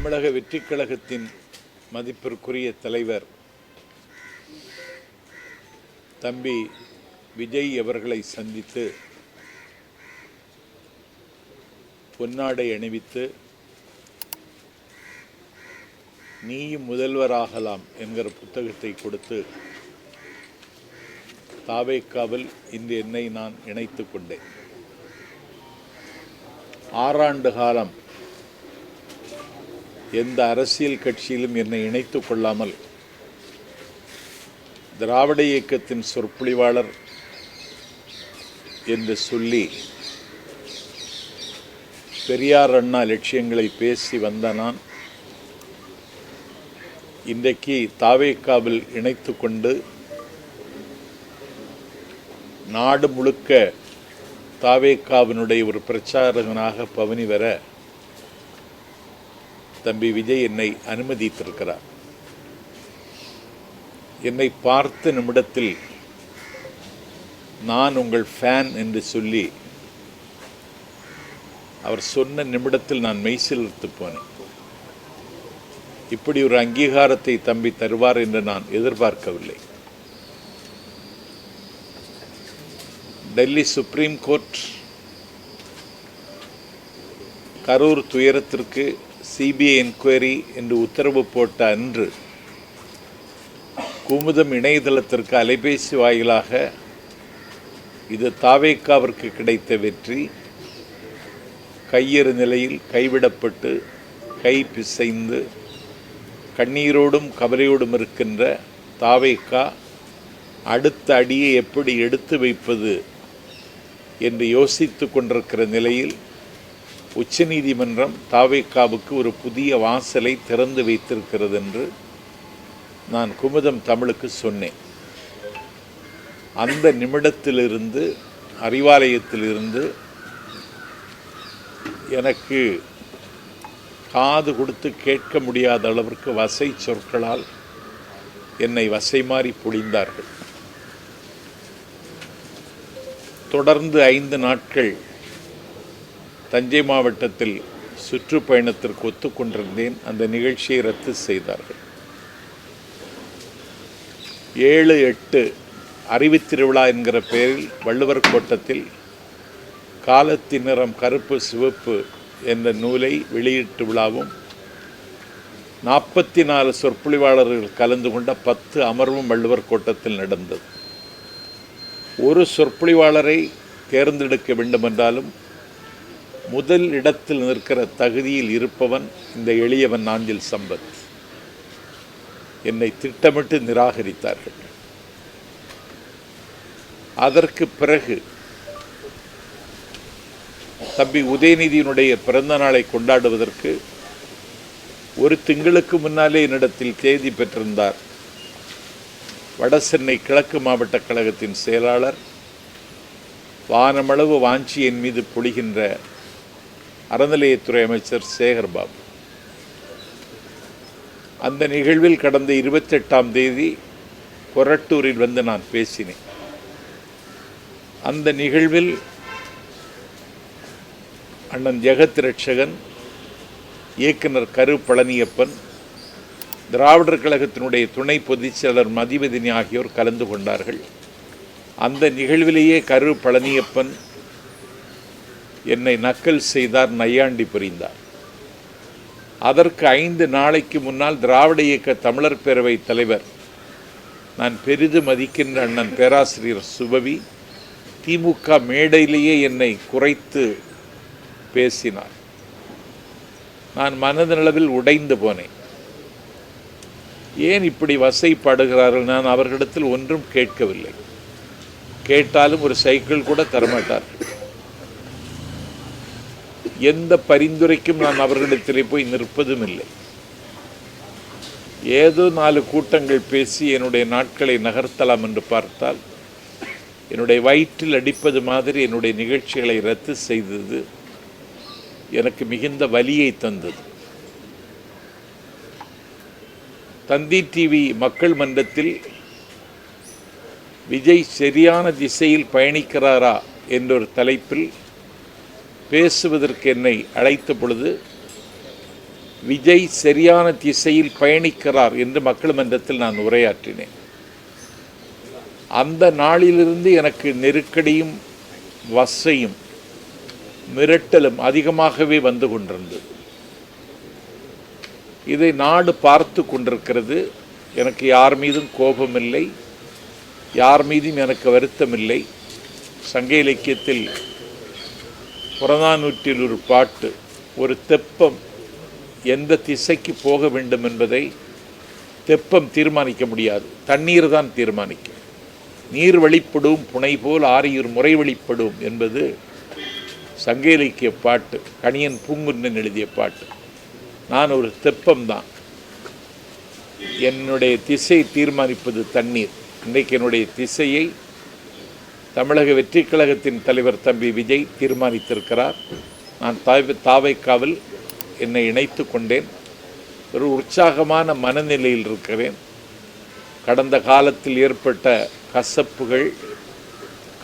தமிழக வெற்றிக் கழகத்தின் மதிப்பிற்குரிய தலைவர் தம்பி விஜய் அவர்களை சந்தித்து பொன்னாடை அணிவித்து நீயும் முதல்வராகலாம் என்கிற புத்தகத்தை கொடுத்து தாவேக்காவில் இன்று என்னை நான் இணைத்துக் கொண்டேன். 6 ஆண்டு காலம் எந்த அரசியல் கட்சியிலும் என்னை இணைத்துக் கொள்ளாமல் திராவிட இயக்கத்தின் சொற்பொழிவாளர் என்று சொல்லி பெரியார் அண்ணா லட்சியங்களை பேசி வந்த நான் இன்றைக்கு தாவேக்காவில் இணைத்து கொண்டு நாடு முழுக்க தாவேக்காவினுடைய ஒரு பிரச்சாரகனாக பவனி வர தம்பி விஜய் என்னை அனுமதித்திருக்கிறார். என்னை பார்த்த நிமிடத்தில் நான் உங்கள் ஃபேன் என்று சொல்லி அவர் சொன்ன நிமிடத்தில் நான் மெய்சிலிர்த்து போனேன். இப்படி ஒரு அங்கீகாரத்தை தம்பி தருவார் என்று நான் எதிர்பார்க்கவில்லை. டெல்லி சுப்ரீம் கோர்ட் கரூர் துயரத்திற்கு சிபிஐ என்கொயரி என்று உத்தரவு போட்ட அன்று குமுதம் இணையதளத்திற்கு அலைபேசி வாயிலாக இது தாவேக்காவிற்கு கிடைத்த வெற்றி, கையெறு நிலையில் கைவிடப்பட்டு கை பிசைந்து கண்ணீரோடும் கவலையோடும் இருக்கின்ற தாவேக்கா அடுத்த அடியை எப்படி எடுத்து வைப்பது என்று யோசித்து கொண்டிருக்கிற நிலையில் உச்சநீதிமன்றம் தாவேக்காவுக்கு ஒரு புதிய வாசலை திறந்து வைத்திருக்கிறது என்று நான் குமுதம் தமிழுக்கு சொன்னேன். அந்த நிமிடத்திலிருந்து அறிவாலயத்திலிருந்து எனக்கு காது கொடுத்து கேட்க முடியாத அளவிற்கு வசை சொற்களால் என்னை வசை மாறி பொழிந்தார்கள். தொடர்ந்து 5 நாட்கள் தஞ்சை மாவட்டத்தில் சுற்றுப்பயணத்திற்கு ஒத்துக்கொண்டிருந்தேன். அந்த நிகழ்ச்சியை ரத்து செய்தார்கள். 7-8 அறிவுத்திருவிழா என்கிற பெயரில் வள்ளுவர் கோட்டத்தில் காலத்தின் நிறம் கருப்பு சிவப்பு என்ற நூலை வெளியீட்டு விழாவும் 44 சொற்பொழிவாளர்கள் கலந்து கொண்ட 10 அமர்வும் வள்ளுவர் கோட்டத்தில் நடந்தது. ஒரு சொற்பொழிவாளரை தேர்ந்தெடுக்க வேண்டுமென்றாலும் முதல் இடத்தில் நிற்கிற தகுதியில் இருப்பவன் இந்த எளியவன் நாஞ்சில் சம்பத். என்னை திட்டமிட்டு நிராகரித்தார்கள். அதற்கு பிறகு தம்பி உதயநிதியினுடைய பிறந்த நாளை கொண்டாடுவதற்கு ஒரு திங்களுக்கு முன்னாலே என்னிடத்தில் தேதி பெற்றிருந்தார் வடசென்னை கிழக்கு மாவட்ட கழகத்தின் செயலாளர், வானமளவு வாஞ்சி என் மீது பொழிகின்ற அறநிலையத்துறை அமைச்சர் சேகர்பாபு. அந்த நிகழ்வில் கடந்த 28ஆம் தேதி கொரட்டூரில் வந்து நான் பேசினேன். அந்த நிகழ்வில் அண்ணன் ஜெகத் ரட்சகன், இயக்குனர் கரு பழனியப்பன், திராவிடர் கழகத்தினுடைய துணை பொதுச்செயலர் மதிவதினி ஆகியோர் கலந்து கொண்டார்கள். அந்த நிகழ்விலேயே கரு பழனியப்பன் என்னை நக்கல் செய்தார், நையாண்டி புரிந்தார். அதற்கு 5 நாளைக்கு முன்னால் திராவிட இயக்க தமிழர் பேரவை தலைவர், நான் பெரிதும் மதிக்கின்ற அண்ணன் பேராசிரியர் சுபவி, திமுக மேடையிலேயே என்னை குறைத்து பேசினார். நான் மனதளவில் உடைந்து போனேன். ஏன் இப்படி வசைப்படுகிறார்கள்? நான் அவர்களிடத்தில் ஒன்றும் கேட்கவில்லை. கேட்டாலும் ஒரு சைக்கிள் கூட தரமாட்டார்கள். எந்த பரிந்துரைக்கும் நான் அவர்களிடத்திலே போய் நிற்பதும் இல்லை. ஏதோ 4 கூட்டங்கள் பேசி என்னுடைய நாட்களை நகர்த்தலாம் என்று பார்த்தால் என்னுடைய வயிற்றில் அடிப்பது மாதிரி என்னுடைய நிகழ்ச்சிகளை ரத்து செய்தது எனக்கு மிகுந்த வலியை தந்தது. தந்தி டிவி மக்கள் மன்றத்தில் விஜய் சரியான திசையில் பயணிக்கிறாரா என்றொரு தலைப்பில் பேசுவதற்கு என்னை அழைத்த பொழுது விஜய் சரியான திசையில் பயணிக்கிறார் என்று மக்கள் மன்றத்தில் நான் உரையாற்றினேன். அந்த நாளிலிருந்து எனக்கு நெருக்கடியும் வசையும் மிரட்டலும் அதிகமாகவே வந்து கொண்டிருந்தது. இதை நாடு பார்த்து கொண்டிருக்கிறது. எனக்கு யார் மீதும் கோபமில்லை, யார் மீதும் எனக்கு வருத்தமில்லை. சங்க இலக்கியத்தில் புறநானூற்றில் ஒரு பாட்டு, ஒரு தெப்பம் எந்த திசைக்கு போக வேண்டும் என்பதை தெப்பம் தீர்மானிக்க முடியாது, தண்ணீர் தான் தீர்மானிக்கும். நீர் வழிப்படும் புனை போல் ஆரியூர் முறை வழிப்படும் என்பது சங்க இலக்கிய பாட்டு, கணியன் பூங்குன்றன் எழுதிய பாட்டு. நான் ஒரு தெப்பம்தான், என்னுடைய திசை தீர்மானிப்பது தண்ணீர். இன்றைக்கு என்னுடைய திசையை தமிழக வெற்றி கழகத்தின் தலைவர் தம்பி விஜய் தீர்மானித்திருக்கிறார். நான் தாவைக்காவில் என்னை இணைத்து கொண்டேன். ஒரு உற்சாகமான மனநிலையில் இருக்கிறேன். கடந்த காலத்தில் ஏற்பட்ட கசப்புகள்,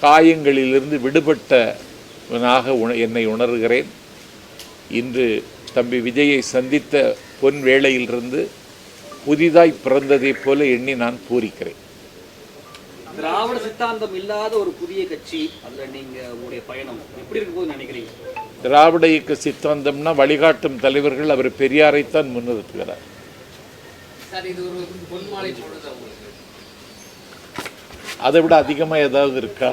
காயங்களிலிருந்து விடுபட்டவனாக என்னை உணர்கிறேன். இன்று தம்பி விஜயை சந்தித்த பொன் வேளையிலிருந்து புதிதாய் பிறந்ததைப் போல எண்ணி நான் பூரிக்கிறேன். திராவிட சித்தாந்தம் இல்லாத ஒரு புதிய கட்சி, அதில் நீங்கள் உங்களுடைய பயணம் எப்படி இருக்கும்போது நினைக்கிறீங்க? திராவிட இயக்க சித்தாந்தம்னா வழிகாட்டும் தலைவர்கள் அவர் பெரியாரைத்தான் முன்னிறுத்துகிறார். அதை விட அதிகமாக ஏதாவது இருக்கா?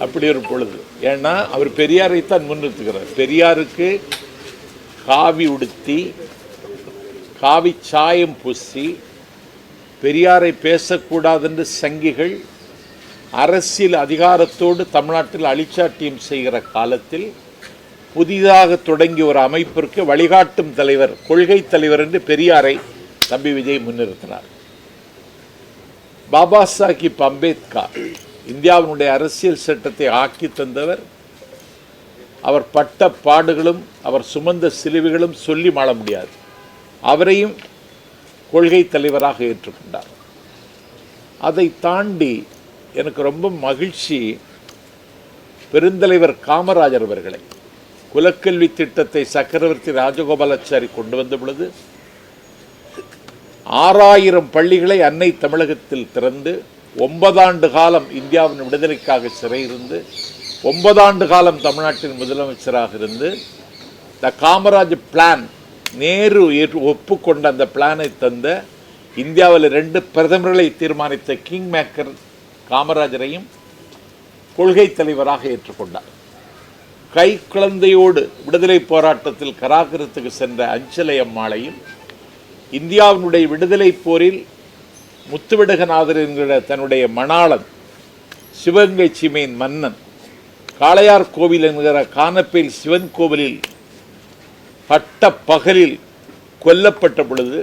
அப்படி ஒரு பொழுது. ஏன்னா அவர் பெரியாரைத்தான் முன்னிறுத்துகிறார். பெரியாருக்கு காவி உடுத்தி, காவி சாயம் பூசி, பெரியாரை பேசக்கூடாதென்று சங்கிகள் அரசியல் அதிகாரத்தோடு தமிழ்நாட்டில் அழிச்சாட்டியம் செய்கிற காலத்தில் புதிதாக தொடங்கிய ஒரு அமைப்பிற்கு வழிகாட்டும் தலைவர், கொள்கை தலைவர் என்று பெரியாரை தம்பி விஜய் முன்னிறுத்தினார். பாபா சாஹிப் அம்பேத்கர் இந்தியாவினுடைய அரசியல் சட்டத்தை ஆக்கி தந்தவர். அவர் பட்ட பாடுகளும் அவர் சுமந்த சிலுவைகளும் சொல்லி மாள முடியாது. அவரையும் கொள்கை தலைவராக ஏற்றுக்கொண்டார். அதை தாண்டி எனக்கு ரொம்ப மகிழ்ச்சி, பெருந்தலைவர் காமராஜர் அவர்களை குலக்கல்வி திட்டத்தை சக்கரவர்த்தி ராஜகோபாலாச்சாரி கொண்டு வந்த பொழுது 6000 பள்ளிகளை அன்னை தமிழகத்தில் திறந்து 9 ஆண்டு காலம் இந்தியாவின் விடுதலைக்காக சிறையிருந்து 9 ஆண்டு காலம் தமிழ்நாட்டின் முதலமைச்சராக இருந்து த காமராஜ் பிளான், நேரு ஒப்புக்கொண்ட அந்த பிளானை தந்த, இந்தியாவில் 2 பிரதமர்களை தீர்மானித்த கிங் மேக்கர் காமராஜரையும் கொள்கை தலைவராக ஏற்றுக்கொண்டார். கை குழந்தையோடு விடுதலை போராட்டத்தில் கராகரத்துக்கு சென்ற அஞ்சலை அம்மாளையும், இந்தியாவினுடைய விடுதலை போரில் முத்துவிடகநாதர் என்கிற தன்னுடைய மணாளன், சிவகங்கை சீமையின் மன்னன், காளையார் கோவில் என்கிற கானப்பேல் சிவன் கோவிலில் பட்ட பகலில் கொல்லப்பட்ட பொழுது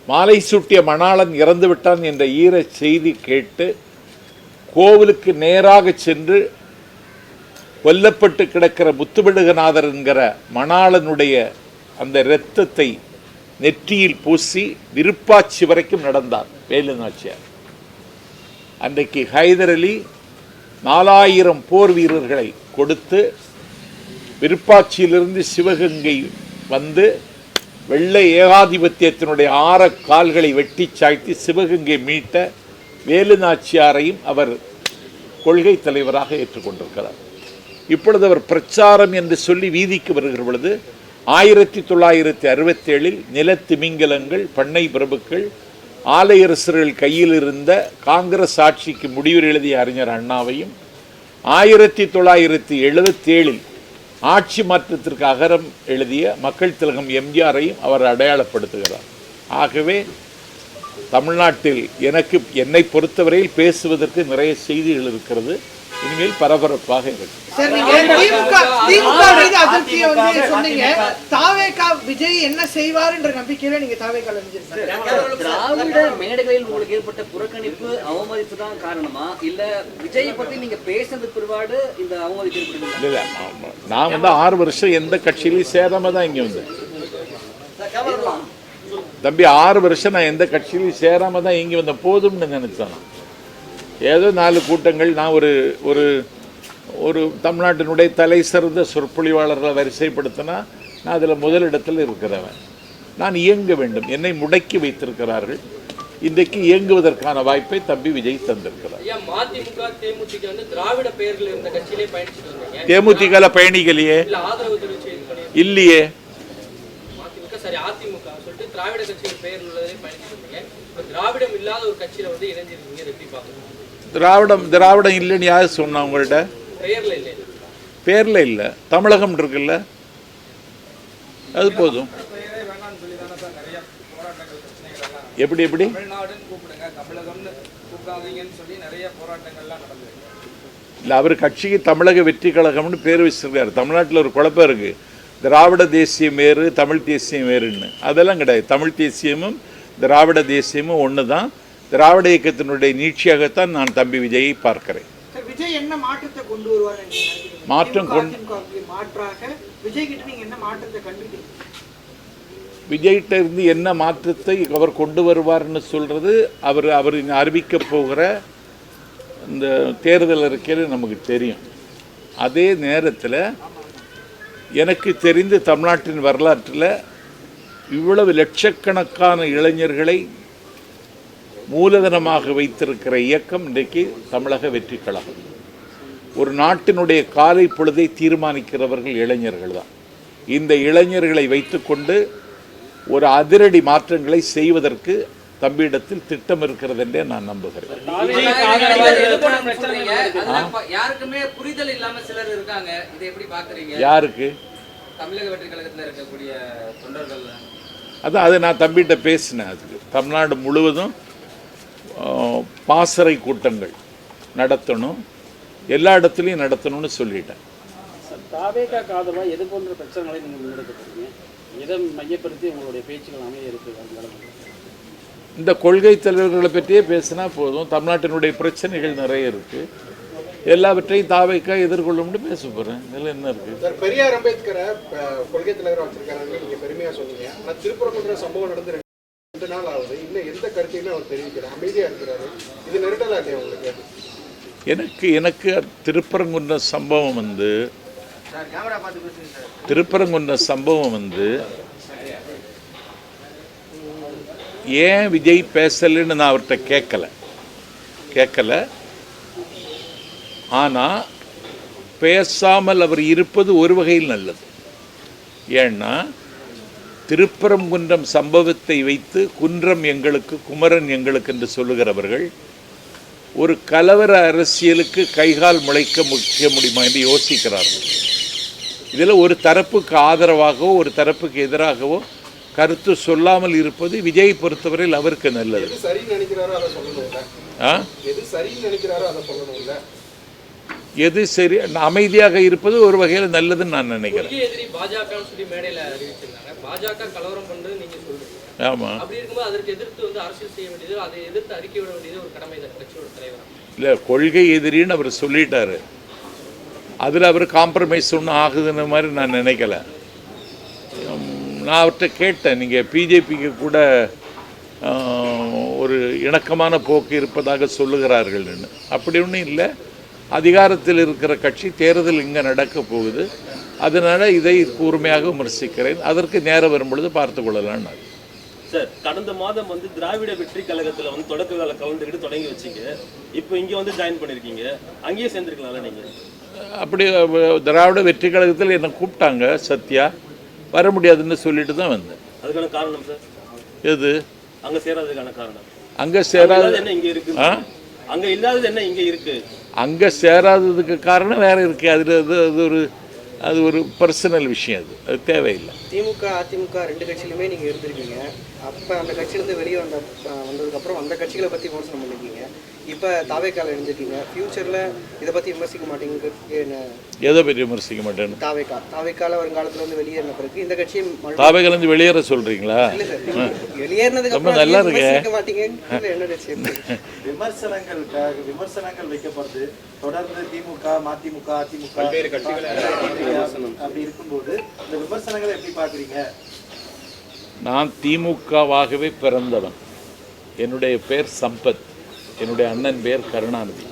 மாலை சூட்டிய மணாளன் இறந்து விட்டான் என்ற ஈர செய்தி கேட்டு கோவிலுக்கு நேராக சென்று கொல்லப்பட்டு கிடக்கிற முத்துவிடகநாதர் என்கிற மணாளனுடைய அந்த இரத்தத்தை நெற்றியில் பூசி விருப்பாட்சி வரைக்கும் நடந்தார் வேலு நாச்சியார். அன்றைக்கு ஹைதர் அலி 4000 போர் வீரர்களை கொடுத்து விருப்பாட்சியிலிருந்து சிவகங்கை வந்து வெள்ளை ஏகாதிபத்தியத்தினுடைய 6 கால்களை வெட்டி சாய்த்து சிவகங்கை மீட்ட வேலு நாச்சியாரையும் அவர் கொள்கை தலைவராக ஏற்றுக்கொண்டிருக்கிறார். இப்பொழுது அவர் பிரச்சாரம் என்று சொல்லி வீதிக்கு வருகிற பொழுது 1967 நிலத்திமிங்கலங்கள், பண்ணை பிரபுக்கள், ஆலையரசர்கள் கையில் இருந்த காங்கிரஸ் ஆட்சிக்கு முடிவுரை எழுதிய அறிஞர் அண்ணாவையும் 1977 ஆட்சி மாற்றத்திற்கு அகரம் எழுதிய மக்கள் திலகம் எம்ஜிஆரையும் அவர் அடையாளப்படுத்துகிறார். ஆகவே தமிழ்நாட்டில் என்னை பொறுத்தவரையில் பேசுவதற்கு நிறைய செய்திகள் இருக்கிறது. இனிமேல் பரபரப்பாக இருக்கு. விஜய் என்ன செய்வார் என்ற நம்பிக்கையில நீங்க திராவிட மேடைகளில் உங்களுக்கு ஏற்பட்ட புறக்கணிப்பு, அவமதிப்பு தான் காரணமா, இல்ல விஜயை பத்தி நீங்க பேசுறது பிற்பாடு இந்த அவமதிப்பு ஏற்படுது? இல்ல, நான் 6 வருஷம் எந்த கட்சியிலையும் சேராம தான் இங்க வந்தேன் தம்பி. 6 வருஷம் நான் எந்த கட்சியிலையும் சேராம தான் இங்க வந்த போதும்னு நினைச்சேன். ஏதோ 4 கூட்டங்கள், நான் ஒரு தமிழ்நாட்டினுடைய தலை சிறந்த சொற்பொழிவாளர்களை வரிசைப்படுத்தினா நான் அதில் முதலிடத்தில் இருக்கிறவன். நான் இயங்க வேண்டும். என்னை முடக்கி வைத்திருக்கிறார்கள். இன்றைக்கு இயங்குவதற்கான வாய்ப்பை தம்பி விஜய் தந்திருக்கிறார். மதிமுக தேமுதிக வந்து திராவிட பெயர்கள் இருந்த கட்சியிலே பயணிச்சுட்டு வந்தீங்க. தேமுதிக பயணிகளையே ஆதரவு தெரிவிச்சு இல்லையே. மதிமுக சரி அதிமுக சொல்லிட்டு திராவிட கட்சிகள் பெயர் உள்ளதே பயணிச்சுட்டு வந்தீங்க. இப்போ திராவிடம் இல்லாத ஒரு கட்சியில வந்து இணைஞ்சிருக்கீங்க. எப்படி பார்க்கணும்? திராவிடம் இல்லைன்னு யார் சொன்னா உங்கள்கிட்ட? பெயர்ல இல்லை. பேர்ல இல்லை. தமிழகம் இருக்குல்ல, அது போதும். எப்படி எப்படி இல்லை, அவர் கட்சிக்கு தமிழக வெற்றி கழகம்னு பேர் வச்சிருக்காரு. தமிழ்நாட்டில் ஒரு குழப்பம் இருக்கு. திராவிட தேசியம் வேறு, தமிழ் தேசியம் வேறுன்னு. அதெல்லாம் கிடையாது. தமிழ் தேசியமும் திராவிட தேசியமும் ஒன்று தான். திராவிட இயக்கத்தினுடைய நீட்சியாகத்தான் நான் தம்பி விஜயை பார்க்கிறேன். விஜய் என்ன மாற்றத்தை கொண்டு வருவார்? மாற்றாக விஜய் கிட்ட நீங்க என்ன மாற்றத்தை கண்டுபிடிங்க? விஜய்கிட்ட இருந்து என்ன மாற்றத்தை அவர் கொண்டு வருவார்னு சொல்கிறது அவர் அறிவிக்க போகிற இந்த தேர்தல் அறிக்கையில் நமக்கு தெரியும். அதே நேரத்தில் எனக்கு தெரிந்து தமிழ்நாட்டின் வரலாற்றில் இவ்வளவு லட்சக்கணக்கான இளைஞர்களை மூலதனமாக வைத்திருக்கிற இயக்கம் இன்றைக்கு தமிழக வெற்றி கழகம். ஒரு நாட்டினுடைய காலை பொழுதை தீர்மானிக்கிறவர்கள் இளைஞர்கள் தான். இந்த இளைஞர்களை வைத்துக்கொண்டு ஒரு அதிரடி மாற்றங்களை செய்வதற்கு தம்பியிடத்தில் திட்டம் இருக்கிறது என்றே நான் நம்புகிறேன். யாருக்குமே புரிதல் இல்லாம சிலர் இருக்காங்க. இதை எப்படி பாக்குறீங்க? யாருக்கு? தமிழக வெற்றி கழகத்தில் இருக்கக்கூடிய தொண்டர்கள். அதான் அதை நான் தம்பிகிட்ட பேசினேன். அதுக்கு தமிழ்நாடு முழுவதும் பாசறை கூட்டங்கள் நடத்தணும், எல்லா இடத்துலையும் நடத்தணும்னு சொல்லிட்டேன். தாவேகா காதலா எது போன்ற பிரச்சனைகளை நீங்கள் முன்னெடுக்கிறீங்க? எதை மையப்படுத்தி உங்களுடைய பேச்சுகள் அமைய இருக்குது? இந்த கொள்கை தலைவர்களை பற்றியே பேசினா போதும். தமிழ்நாட்டினுடைய பிரச்சனைகள் நிறைய இருக்குது. எல்லாவற்றையும் தாவேகா எதிர்கொள்ளும்னு பேச போகிறேன். இதில் என்ன இருக்குது? சார், பெரியார் அம்பேத்கரை கொள்கை தலைவராக வச்சிருக்காரு நீங்கள் பெருமையாக சொன்னீங்க. ஆனால் திருப்பரங்குன்ற சம்பவம் நடந்து 2 நாள் ஆகுது. இன்னும் எந்த கருத்தையுமே அவர் தெரிவிக்கிறார், அமைதியாக இருக்கிறாரு. இது நெருடலா இல்லையா உங்களுக்கு? எனக்கு திருப்பரங்குன்ற சம்பவம் வந்து ஏன் விஜய் பேசலன்னு நான் அவர்கிட்ட கேட்கல. ஆனால் பேசாமல் அவர் இருப்பது ஒரு வகையில் நல்லது. ஏன்னா திருப்பரங்குன்றம் சம்பவத்தை வைத்து குன்றம் எங்களுக்கு, குமரன் எங்களுக்கு என்று சொல்லுகிறவர்கள் ஒரு கலவர அரசியலுக்கு கைகால் முளைக்க முடியுமா என்று யோசிக்கிறார்கள். இதில் ஒரு தரப்புக்கு ஆதரவாகவோ ஒரு தரப்புக்கு எதிராகவோ கருத்து சொல்லாமல் இருப்பது விஜய் பொறுத்தவரையில் அவருக்கு நல்லது. எது சரி, அமைதியாக இருப்பது ஒரு வகையில் நல்லதுன்னு நான் நினைக்கிறேன். ஆமாம், இல்லை கொள்கை எதிரின்னு அவர் சொல்லிட்டாரு. அதில் அவர் காம்ப்ரமைஸ் ஒன்றும் ஆகுதுன்னு மாதிரி நான் நினைக்கல. நான் அவர்கிட்ட கேட்டேன், நீங்கள் பிஜேபிக்கு கூட ஒரு இணக்கமான போக்கு இருப்பதாக சொல்லுகிறார்கள்னு. அப்படி ஒன்றும் இல்லை. அதிகாரத்தில் இருக்கிற கட்சி, தேர்தல் இங்கே நடக்க போகுது, அதனால் இதை கூர்மையாக விமர்சிக்கிறேன். அதற்கு நேரம் வரும்பொழுது பார்த்து கொள்ளலான்னு. சார், கடந்த மாதம் வந்து திராவிட வெற்றி கழகத்தில் வந்து தொடக்க கால கவுண்டர்கிட்ட தொடங்கி வச்சிங்க. இப்போ இங்கே வந்து ஜாயின் பண்ணியிருக்கீங்க. அங்கேயே சேர்ந்துருக்கலாம்ல நீங்கள்? அப்படி திராவிட வெற்றி கழகத்தில் என்னை கூப்பிட்டாங்க. சத்யா வர முடியாதுன்னு சொல்லிட்டு தான் வந்தேன். அதுக்கான காரணம் சார் எது? அங்கே சேராததுக்கான காரணம்? அங்கே சேராது என்ன இங்கே இருக்கு? அங்கே இல்லாதது என்ன இங்கே இருக்கு? அங்கே சேராததுக்கு காரணம் வேற இருக்கு. அது ஒரு பர்சனல் விஷயம். அது தேவையில்லை. திமுக அதிமுக 2 கட்சியிலுமே நீங்கள் இருந்திருக்கீங்க. அப்போ அந்த கட்சியிலேருந்து வெளியே வந்ததுக்கப்புறம் அந்த கட்சிகளை பற்றி விமர்சனம் பண்ணியிருக்கீங்க. இப்போ தாவேக்கால இருந்திருக்கீங்க. ஃபியூச்சரில் இதை பற்றி விமர்சிக்க மாட்டீங்க? எதை பற்றி விமர்சிக்க மாட்டேன்னு? தாவேக்கால வருங்காலத்தில் வந்து வெளியேறின பிறகு இந்த கட்சியை தாவேக்காலேருந்து வெளியேற சொல்கிறீங்களா? இல்லை சார், வெளியேறினதுக்கு அப்புறம் நல்லா இருக்கு. மாட்டீங்க. என்ன கட்சி? விமர்சனங்கள் வைக்கப்படுது தொடர்ந்து. திமுக, மதிமுக, அதிமுக பல்வேறு கட்சிகள் அப்படி இருக்கும்போது இந்த விமர்சனங்களை எப்படி பார்க்குறீங்க? நான் திமுகவாகவே பிறந்தவன். என்னுடைய பேர் சம்பத். என்னுடைய அண்ணன் பேர் கருணாநிதி.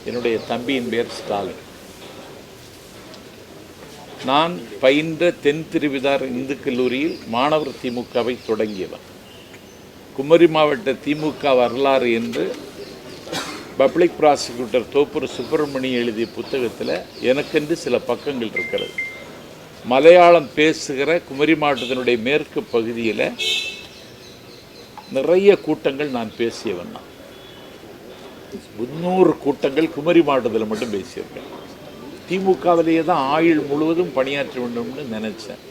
என்னுடைய தம்பியின் பேர் ஸ்டாலின். நான் பயின்ற தென் திருவிதார் இந்து கல்லூரியில் மாணவர் திமுகவை தொடங்கியவன். குமரி மாவட்ட திமுக வரலாறு என்று பப்ளிக் ப்ராசிக்யூட்டர் தோப்பூர் சுப்பிரமணி எழுதிய புத்தகத்தில் எனக்கென்று சில பக்கங்கள் இருக்கிறது. மலையாளம் பேசுகிற குமரி மாவட்டத்தினுடைய மேற்கு பகுதியில் நிறைய கூட்டங்கள் நான் பேசியவன். 300 கூட்டங்கள் குமரி மாவட்டத்தில் மட்டும் பேசியிருக்கேன். திமுகவிலேயே தான் ஆயுள் முழுவதும் பணியாற்ற வேண்டும்னு நினச்சேன்.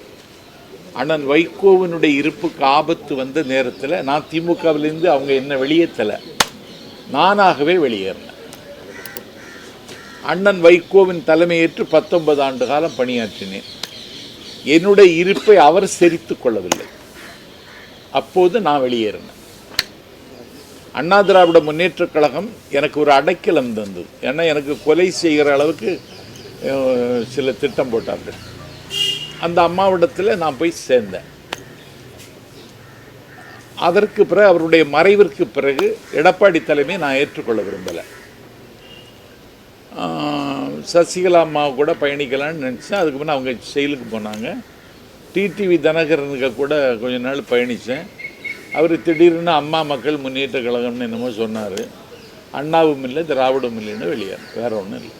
அண்ணன் வைகோவினுடைய இருப்புக்கு ஆபத்து வந்த நேரத்தில் நான் திமுகவிலேருந்து அவங்க என்ன வெளியேற்றலை, நானாகவே வெளியேறினேன். அண்ணன் வைகோவின் தலைமையேற்று 19 ஆண்டு காலம் பணியாற்றினேன். என்னுடைய இருப்பை அவர் செறித்து கொள்ளவில்லை. அப்போது நான் வெளியேறினேன். அண்ணா திராவிட முன்னேற்றக் கழகம் எனக்கு ஒரு அடைக்கலம் தந்தது. ஏன்னா எனக்கு கொலை செய்கிற அளவுக்கு சில திட்டம் போட்டார்கள். அந்த அம்மாவிடத்தில் நான் போய் சேர்ந்தேன். அதற்கு பிறகு அவருடைய மறைவிற்கு பிறகு எடப்பாடி தலைமையை நான் ஏற்றுக்கொள்ள விரும்பலை. சசிகலா அம்மாவை கூட பயணிக்கலான்னு நினச்சேன். அதுக்கு முன்னே அவங்க செயலுக்கு போனாங்க. டிடிவி தினகரனுக்கு கூட கொஞ்ச நாள் பயணித்தேன். அவர் திடீர்னு அம்மா மக்கள் முன்னேற்ற கழகம்னு என்னமோ சொன்னார். அண்ணாவும் இல்லை திராவிடமும் இல்லைன்னு வெளியேறு, வேற ஒன்றும் இல்லை.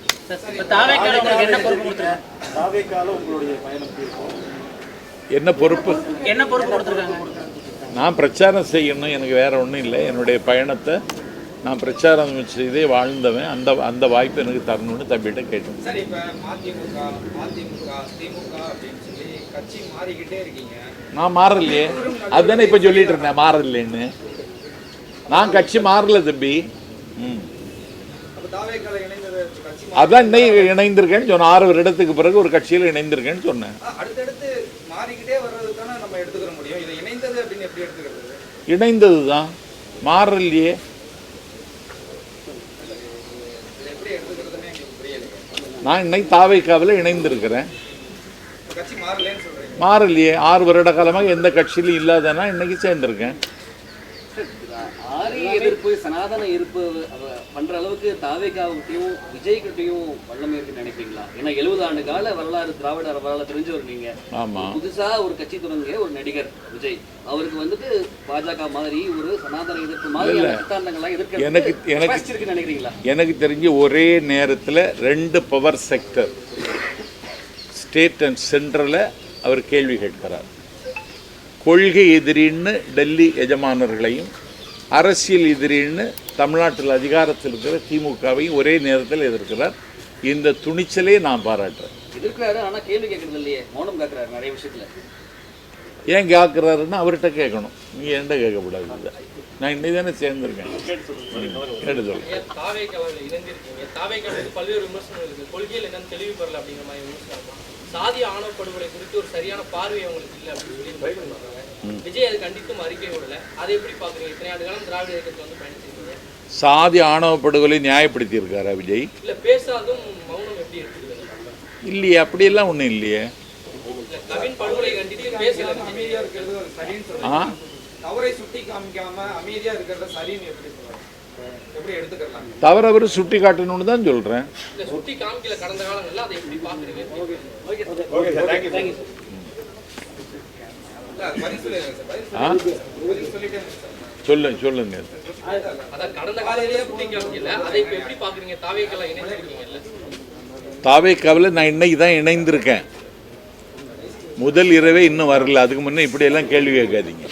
என்ன பொறுப்பு? நான் பிரச்சாரம் செய்யணும், எனக்கு வேற ஒன்றும் இல்லை. என்னுடைய பயணத்தை நான் பிரச்சாரம் செய்தே வாழ்ந்தவன். அந்த வாய்ப்பு எனக்கு தரணும்னு தம்பிகிட்ட கேட்டேன். சரி, இப்போ மதிமுக திமுக அப்படின்னு சொல்லி கட்சி மாறிக்கிட்டே இருக்கீங்க. நான் மாறலையே, அதுதானே இப்போ சொல்லிட்டு இருந்தேன் மாறலைன்னு. நான் கட்சி மாறல தம்பி. அதான் இன்னைக்கு இணைந்திருக்கேன்னு சொன்னேன். 6 வருடத்துக்கு பிறகு ஒரு கட்சியில் இணைந்திருக்கேன்னு சொன்னேன். அடுத்தடுத்து மாறிக்கிட்டே வர்றது தானே நம்ம எடுத்துக்கிற முடியும். இதை இணைந்தது அப்படின்னு எப்படி எடுத்துக்கிறது? இணைந்தது தான், மாறலையே. நான் இன்னைக்கு தாவேக்காவில் இணைந்திருக்கிறேன். மாறலையே. 6 வருட காலமாக எந்த கட்சியிலும் இல்லாதனா இன்னைக்கு சேர்ந்திருக்கேன். ஆரிய எதிர்ப்பு சனாதன எதிர்ப்பு பண்ற அளவுக்கு தாவேக்காவுக்கிட்டையும் விஜய் கிட்டையும் வல்லமை இருக்குன்னு நினைக்கிறீங்களா? ஏன்னா 70 ஆண்டு கால வரலாறு திராவிட வரலாறு தெரிஞ்சவர் நீங்க. ஆமா, புதுசா ஒரு கட்சி தொடங்கிய ஒரு நடிகர் விஜய், அவருக்கு வந்துட்டு பாஜக மாதிரி ஒரு சனாதன எதிர்ப்பு மாதிரி சித்தாந்தங்கள்லாம் எதிர்க்க நினைக்கிறீங்களா? எனக்கு தெரிஞ்சு ஒரே நேரத்தில் 2 பவர் செக்டர் ஸ்டேட் அண்ட் சென்ட்ரலில் அவர் கேள்வி கேட்கிறார். கொள்கை எதிரின்னு டெல்லி எஜமானர்களையும், அரசியல் எதிரின்னு தமிழ்நாட்டில் அதிகாரத்தில் இருக்கிற திமுகவையும் ஒரே நேரத்தில் எதிர்க்கிறார். இந்த துணிச்சலே நான் பாராட்டுறேன். எதிர்க்கிறாரு, ஆனால் கேள்வி கேட்கறது இல்லையே, மௌனம் காக்குறாரு நிறைய விஷயத்துல. ஏன் கேட்குறாருன்னு அவர்கிட்ட கேட்கணும், நீங்கள் என்கிட்ட கேட்கக்கூடாது. நான் இன்னைக்கு தானே சேர்ந்துருக்கேன். கேட்டு சொல்லுங்கள். பல்வேறு விமர்சனங்கள் இருக்குது. கொள்கையில் என்னன்னு தெளிவு பெறல அப்படிங்கிற மாதிரி விமர்சனம். சாதி ஆணவ படுகொலை குறித்து ஒரு சரியான பார்வை அவங்களுக்கு இல்லை அப்படின்னு சொல்லி பயன்படுறாங்க. விஜய் அது கண்டித்தும் அறிக்கை விடல. அதை எப்படி பார்க்குறீங்க? இத்தனை ஆண்டு காலம் திராவிட இயக்கத்தில் வந்து பயணிச்சிருக்கீங்க. சாதி ஆணவ படுகொலை நியாயப்படுத்தி இருக்காரா விஜய்? இல்லை, பேசாதும் மௌனம் எப்படி இருக்குது? இல்லையே, அப்படியெல்லாம் ஒன்றும் இல்லையே. நவீன் படுகொலை கண்டித்து பேசல, அமைதியா இருக்கிறது சரின்னு சொல்றாங்க. தவறை சுட்டி காமிக்காம அமைதியா இருக்கிறத சரின்னு எப்படி சொல்றாங்க? எப்படி எடுத்துக்கலாம்? தவறு அவர் சுட்டி காட்டணும்னு தான் சொல்றேன். சுட்டி காமிக்கல கடந்த காலங்கள்ல, அதை எப்படி பாக்குறீங்க? சொல்லுங்க. அதான் கடந்த காலத்திலேயே சுட்டி காமிக்கல, அதை இப்ப எப்படி பாக்குறீங்க? தாவேக்கெல்லாம் இணைஞ்சிருக்கீங்கல்ல? தாவேக்காவில் நான் இன்னைக்கு தான் இணைந்திருக்கேன். முதல் இரவே இன்னும் வரல. அதுக்கு முன்னே இப்படியெல்லாம் கேள்வி கேட்காதீங்க.